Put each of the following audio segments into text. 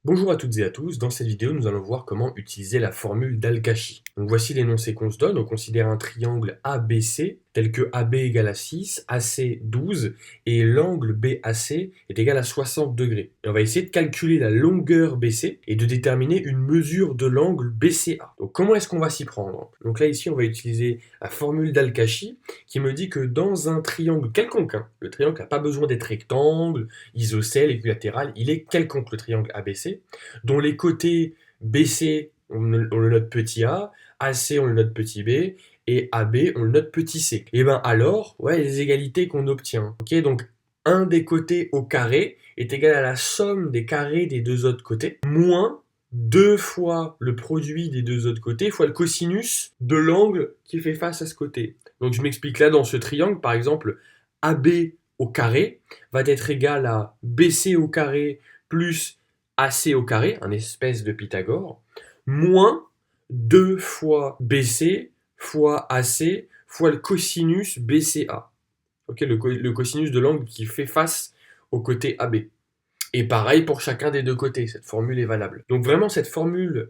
Bonjour à toutes et à tous, dans cette vidéo nous allons voir comment utiliser la formule d'Al-Kashi. Donc voici l'énoncé qu'on se donne, on considère un triangle ABC tel que AB égale à 6, AC 12 et l'angle BAC est égal à 60 degrés. Et on va essayer de calculer la longueur BC et de déterminer une mesure de l'angle BCA. Donc comment est-ce qu'on va s'y prendre? Donc là ici on va utiliser la formule d'Al-Kashi qui me dit que dans un triangle quelconque, le triangle n'a pas besoin d'être rectangle, isocèle, équilatéral, il est quelconque le triangle ABC, dont les côtés BC, on le note petit a, AC, on le note petit b, et AB, on le note petit c. Et bien alors, les égalités qu'on obtient. Donc, un des côtés au carré est égal à la somme des carrés des deux autres côtés, moins 2 fois le produit des deux autres côtés, fois le cosinus de l'angle qui fait face à ce côté. Donc je m'explique là, dans ce triangle, par exemple, AB au carré va être égal à BC au carré plus AC au carré, un espèce de Pythagore, moins 2 fois BC fois AC fois le cosinus BCA. Le cosinus de l'angle qui fait face au côté AB. Et pareil pour chacun des deux côtés, cette formule est valable. Donc vraiment ces formules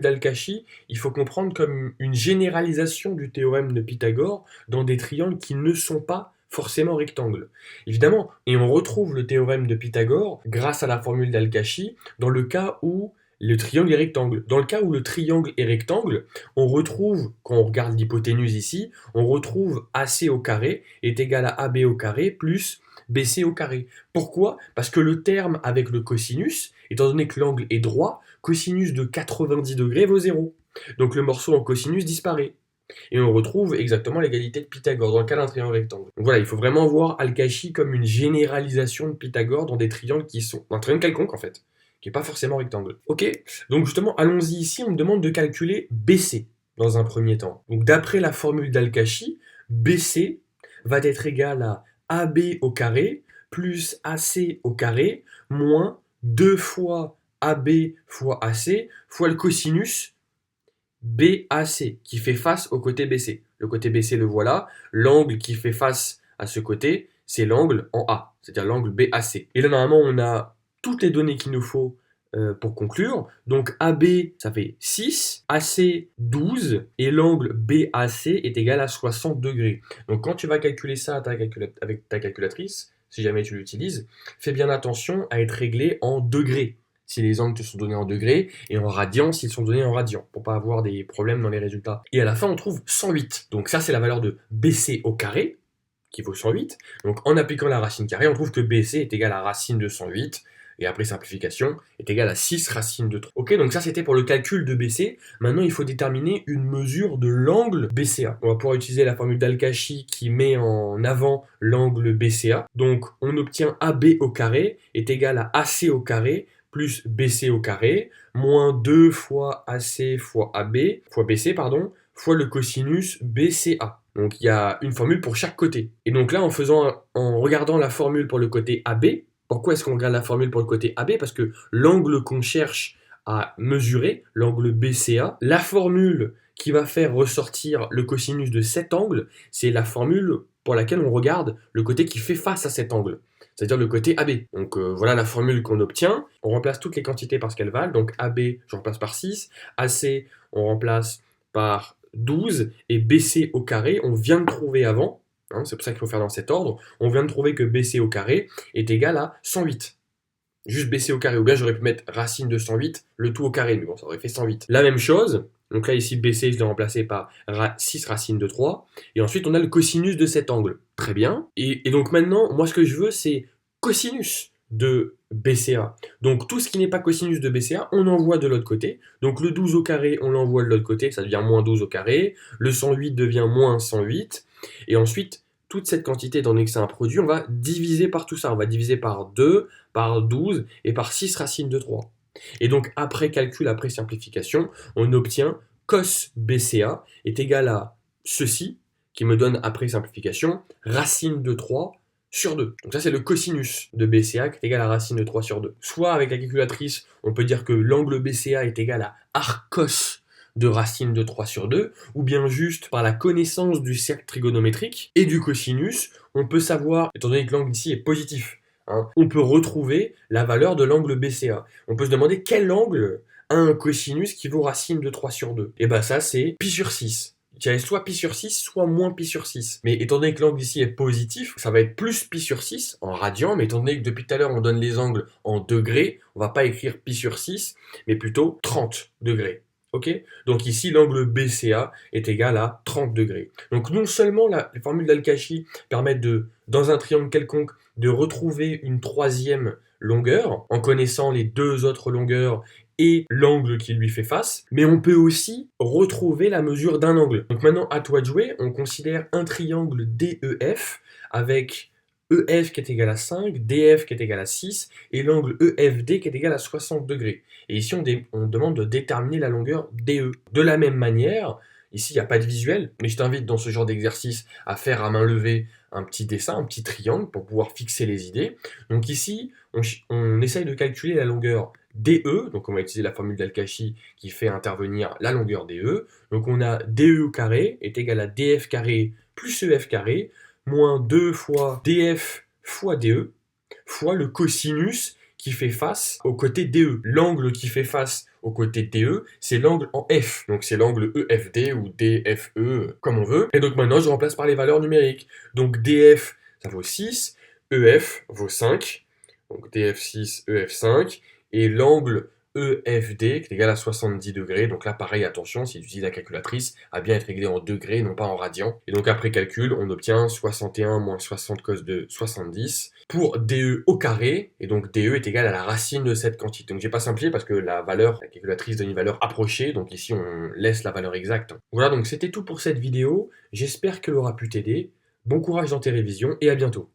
d'Al-Kashi, il faut comprendre comme une généralisation du théorème de Pythagore dans des triangles qui ne sont pas forcément rectangles. Évidemment, et on retrouve le théorème de Pythagore grâce à la formule d'Al-Kashi dans le cas où le triangle est rectangle. Dans le cas où le triangle est rectangle, on retrouve, quand on regarde l'hypoténuse ici, on retrouve AC au carré est égal à AB au carré plus BC au carré. Pourquoi? Parce que le terme avec le cosinus, étant donné que l'angle est droit, cosinus de 90 degrés vaut 0. Donc le morceau en cosinus disparaît. Et on retrouve exactement l'égalité de Pythagore dans le cas d'un triangle rectangle. Donc voilà, il faut vraiment voir Al-Kashi comme une généralisation de Pythagore dans des triangles qui sont un triangle quelconque en fait, qui n'est pas forcément rectangle. Ok, donc justement, allons-y ici, on me demande de calculer BC dans un premier temps. Donc d'après la formule d'Al-Kashi, BC va être égal à AB au carré plus AC au carré moins 2 fois AB fois AC fois le cosinus BAC qui fait face au côté BC. Le côté BC le voilà, l'angle qui fait face à ce côté, c'est l'angle en A, c'est-à-dire l'angle BAC. Et là normalement on a toutes les données qu'il nous faut pour conclure. Donc AB ça fait 6, AC 12 et l'angle BAC est égal à 60 degrés. Donc quand tu vas calculer ça avec ta calculatrice, si jamais tu l'utilises, fais bien attention à être réglé en degrés si les angles te sont donnés en degrés, et en radians s'ils sont donnés en radians, pour pas avoir des problèmes dans les résultats. Et à la fin, on trouve 108. Donc ça, c'est la valeur de BC au carré, qui vaut 108. Donc en appliquant la racine carrée, on trouve que BC est égal à racine de 108, et après simplification, est égal à 6 racine de 3. Ok, donc ça c'était pour le calcul de BC. Maintenant, il faut déterminer une mesure de l'angle BCA. On va pouvoir utiliser la formule d'Al-Kashi qui met en avant l'angle BCA. Donc on obtient AB au carré est égal à AC au carré plus BC au carré, moins 2 fois AC fois AB, fois BC, fois le cosinus BCA. Donc il y a une formule pour chaque côté. Et donc là, en regardant la formule pour le côté AB, pourquoi est-ce qu'on regarde la formule pour le côté AB? Parce que l'angle qu'on cherche à mesurer, l'angle BCA, la formule qui va faire ressortir le cosinus de cet angle, c'est la formule pour laquelle on regarde le côté qui fait face à cet angle, c'est-à-dire le côté AB. Donc voilà la formule qu'on obtient. On remplace toutes les quantités par ce qu'elles valent. Donc AB, je remplace par 6. AC, on remplace par 12. Et BC au carré, on vient de trouver avant. C'est pour ça qu'il faut faire dans cet ordre. On vient de trouver que BC au carré est égal à 108. Juste BC au carré. Ou bien j'aurais pu mettre racine de 108, le tout au carré. Mais bon, ça aurait fait 108. La même chose. Donc là, ici, BC, je l'ai remplacé par 6 racine de 3. Et ensuite, on a le cosinus de cet angle. Très bien. Et donc maintenant, moi, ce que je veux, c'est cosinus de BCA. Donc tout ce qui n'est pas cosinus de BCA, on envoie de l'autre côté. Donc le 12 au carré, on l'envoie de l'autre côté, ça devient moins 12 au carré. Le 108 devient moins 108. Et ensuite, toute cette quantité, étant donné que c'est un produit, on va diviser par tout ça. On va diviser par 2, par 12 et par 6 racine de 3. Et donc après calcul, après simplification, on obtient cos BCA est égal à ceci, qui me donne après simplification, racine de 3 sur 2. Donc ça c'est le cosinus de BCA qui est égal à racine de 3 sur 2. Soit avec la calculatrice, on peut dire que l'angle BCA est égal à arc cos de racine de 3 sur 2, ou bien juste par la connaissance du cercle trigonométrique et du cosinus, on peut savoir, étant donné que l'angle ici est positif, hein, on peut retrouver la valeur de l'angle BCA. On peut se demander quel angle a un cosinus qui vaut racine de 3 sur 2. Et bien ça, c'est pi sur 6. Il y a soit pi sur 6, soit moins pi sur 6. Mais étant donné que l'angle ici est positif, ça va être plus pi sur 6 en radian, mais étant donné que depuis tout à l'heure on donne les angles en degrés, on va pas écrire pi sur 6, mais plutôt 30 degrés. Ok? Donc ici, l'angle BCA est égal à 30 degrés. Donc non seulement les formules d'Al-Kashi permettent dans un triangle quelconque, de retrouver une troisième longueur en connaissant les deux autres longueurs et l'angle qui lui fait face, mais on peut aussi retrouver la mesure d'un angle. Donc maintenant, à toi de jouer, on considère un triangle DEF avec EF qui est égal à 5, DF qui est égal à 6, et l'angle EFD qui est égal à 60 degrés. Et ici, on demande de déterminer la longueur DE. De la même manière, ici, il n'y a pas de visuel, mais je t'invite dans ce genre d'exercice à faire à main levée un petit dessin, un petit triangle pour pouvoir fixer les idées. Donc ici, on essaye de calculer la longueur DE, donc on va utiliser la formule d'Al-Kashi qui fait intervenir la longueur DE. Donc on a DE au carré est égal à DF carré plus EF carré, moins 2 fois DF fois DE, fois le cosinus qui fait face au côté DE. L'angle qui fait face au côté DE, c'est l'angle en F. Donc c'est l'angle EFD ou DFE, comme on veut. Et donc maintenant, je remplace par les valeurs numériques. Donc DF, ça vaut 6, EF vaut 5, donc DF6, EF5, et l'angle EFD qui est égal à 70 degrés. Donc là, pareil, attention, si tu utilises la calculatrice, à bien être réglé en degrés, non pas en radians. Et donc après calcul, on obtient 61 moins 60 cos de 70 pour DE au carré. Et donc DE est égal à la racine de cette quantité. Donc j'ai pas simplifié parce que la calculatrice donne une valeur approchée. Donc ici, on laisse la valeur exacte. Voilà, donc c'était tout pour cette vidéo. J'espère qu'elle aura pu t'aider. Bon courage dans tes révisions et à bientôt.